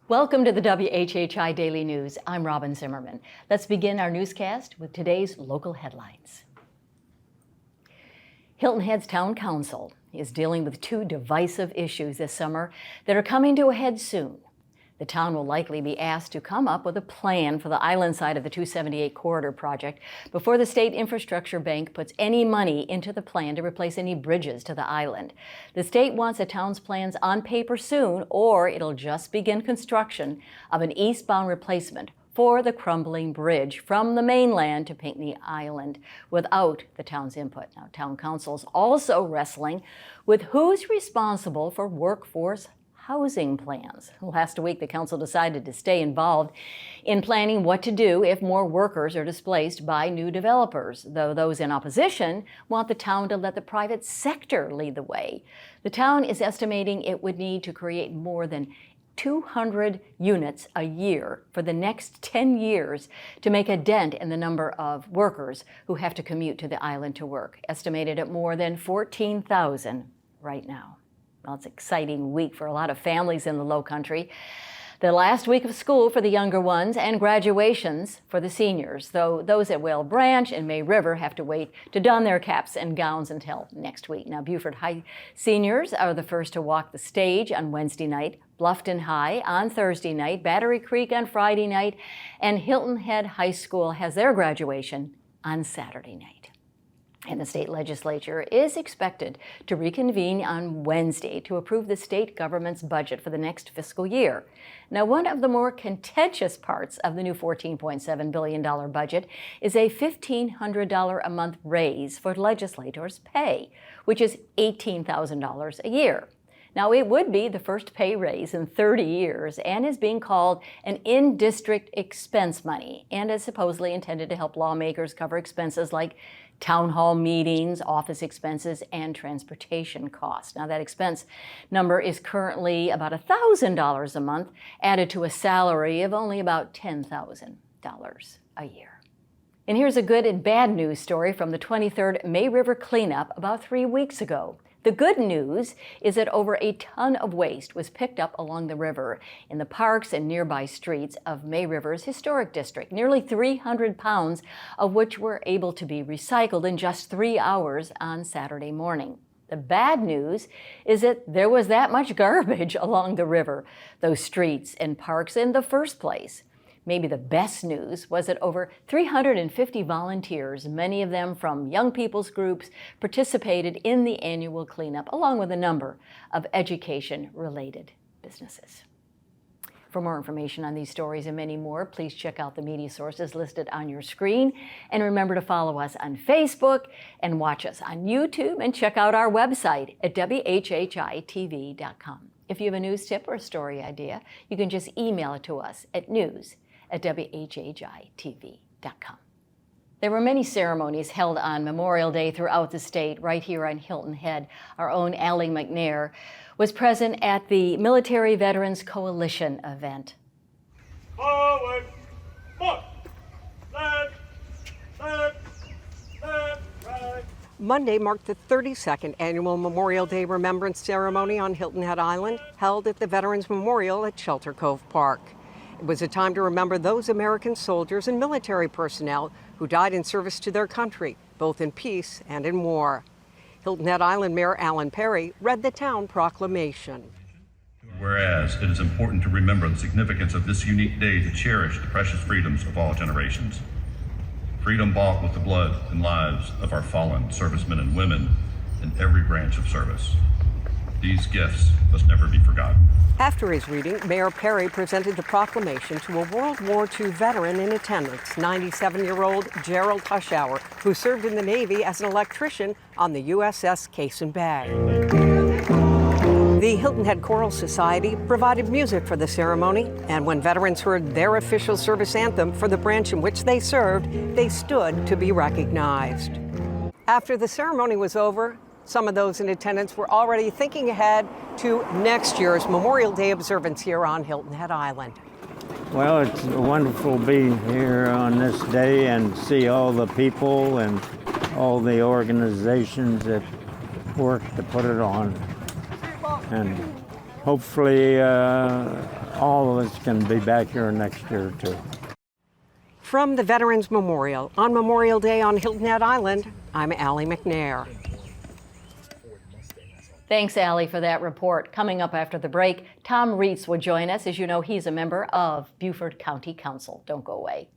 Welcome to the WHHI Daily News. I'm Robyn Zimmerman. Let's begin our newscast with today's local headlines. Hilton Head's Town Council is dealing with two divisive issues this summer that are coming to a head soon. The town will likely be asked to come up with a plan for the island side of the 278 corridor project before the State Infrastructure Bank puts any money into the plan to replace any bridges to the island. The state wants the town's plans on paper soon, or it'll just begin construction of an eastbound replacement for the crumbling bridge from the mainland to Pinckney Island without the town's input. Now, town council's also wrestling with who's responsible for workforce housing plans. Last week, the council decided to stay involved in planning what to do if more workers are displaced by new developers, though those in opposition want the town to let the private sector lead the way. The town is estimating it would need to create more than 200 units a year for the next 10 years to make a dent in the number of workers who have to commute to the island to work, estimated at more than 14,000 right now. Well, it's an exciting week for a lot of families in the Lowcountry. The last week of school for the younger ones and graduations for the seniors, though those at Whale Branch and May River have to wait to don their caps and gowns until next week. Now, Beaufort High seniors are the first to walk the stage on Wednesday night, Bluffton High on Thursday night, Battery Creek on Friday night, and Hilton Head High School has their graduation on Saturday night. And the state legislature is expected to reconvene on Wednesday to approve the state government's budget for the next fiscal year. Now, one of the more contentious parts of the new $14.7 billion budget is a $1,500 a month raise for legislators' pay, which is $18,000 a year. Now, it would be the first pay raise in 30 years and is being called an in-district expense money and is supposedly intended to help lawmakers cover expenses like town hall meetings, office expenses, and transportation costs. Now, that expense number is currently about $1,000 a month, added to a salary of only about $10,000 a year. And here's a good and bad news story from the 23rd May River cleanup about 3 weeks ago. The good news is that over a ton of waste was picked up along the river in the parks and nearby streets of May River's historic district, nearly 300 pounds of which were able to be recycled in just 3 hours on Saturday morning. The bad news is that there was that much garbage along the river, those streets and parks in the first place. Maybe the best news was that over 350 volunteers, many of them from young people's groups, participated in the annual cleanup, along with a number of education-related businesses. For more information on these stories and many more, please check out the media sources listed on your screen. And remember to follow us on Facebook and watch us on YouTube and check out our website at WHHITV.com. If you have a news tip or a story idea, you can just email it to us at news@WHHITV.com. There were many ceremonies held on Memorial Day throughout the state, right here on Hilton Head. Our own Allie McNair was present at the Military Veterans Coalition event. Forward, forward, left, left, left, right. Monday marked the 32nd annual Memorial Day Remembrance Ceremony on Hilton Head Island, held at the Veterans Memorial at Shelter Cove Park. It was a time to remember those American soldiers and military personnel who died in service to their country, both in peace and in war. Hilton Head Island Mayor Alan Perry read the town proclamation. Whereas it is important to remember the significance of this unique day to cherish the precious freedoms of all generations. Freedom bought with the blood and lives of our fallen servicemen and women in every branch of service. These gifts must never be forgotten. After his reading, Mayor Perry presented the proclamation to a World War II veteran in attendance, 97-year-old Gerald Hushour, who served in the Navy as an electrician on the USS Case and Bay. The Hilton Head Choral Society provided music for the ceremony, and when veterans heard their official service anthem for the branch in which they served, they stood to be recognized. After the ceremony was over, some of those in attendance were already thinking ahead to next year's Memorial Day observance here on Hilton Head Island. Well, it's wonderful to be here on this day and see all the people and all the organizations that work to put it on. And hopefully all of us can be back here next year too. From the Veterans Memorial on Memorial Day on Hilton Head Island, I'm Allie McNair. Thanks, Allie, for that report. Coming up after the break, Tom Reitz will join us. As you know, he's a member of Beaufort County Council. Don't go away.